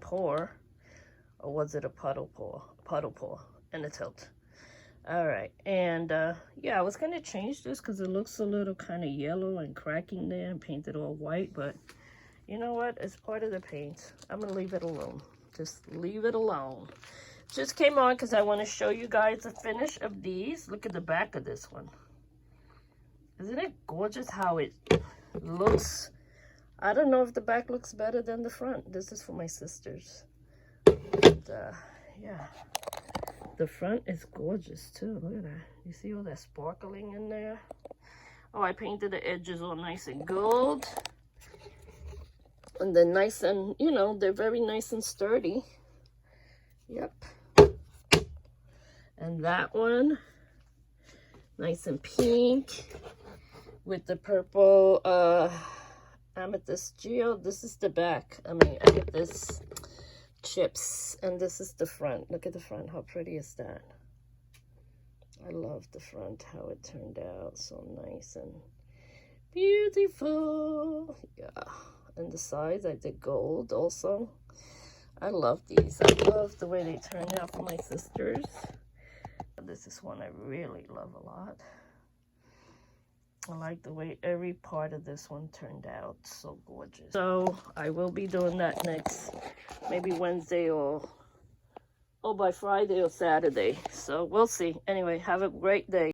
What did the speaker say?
pour, or was it a puddle pour? Puddle pour and a tilt. All right, and yeah, I was gonna change this because it looks a little kind of yellow and cracking there and paint it all white, but you know what? It's part of the paint. I'm gonna leave it alone. Just leave it alone. Just came on because I want to show you guys the finish of these. Look at the back of this one. Isn't it gorgeous how it looks? I don't know if the back looks better than the front. This is for my sisters. And, yeah. The front is gorgeous too. Look at that. You see all that sparkling in there? Oh, I painted the edges all nice and gold. And they're nice and, you know, they're very nice and sturdy. Yep. And that one, nice and pink with the purple amethyst geode. This is the back. I mean, I get this chips, and this is the front. Look at the front. How pretty is that? I love the front, how it turned out. So nice and beautiful. Yeah. And the sides, I did gold also. I love these. I love the way they turned out for my sisters. This is one I really love a lot. I like the way every part of this one turned out. So gorgeous. So I will be doing that next, maybe Wednesday or by Friday or Saturday. So we'll see. Anyway, have a great day.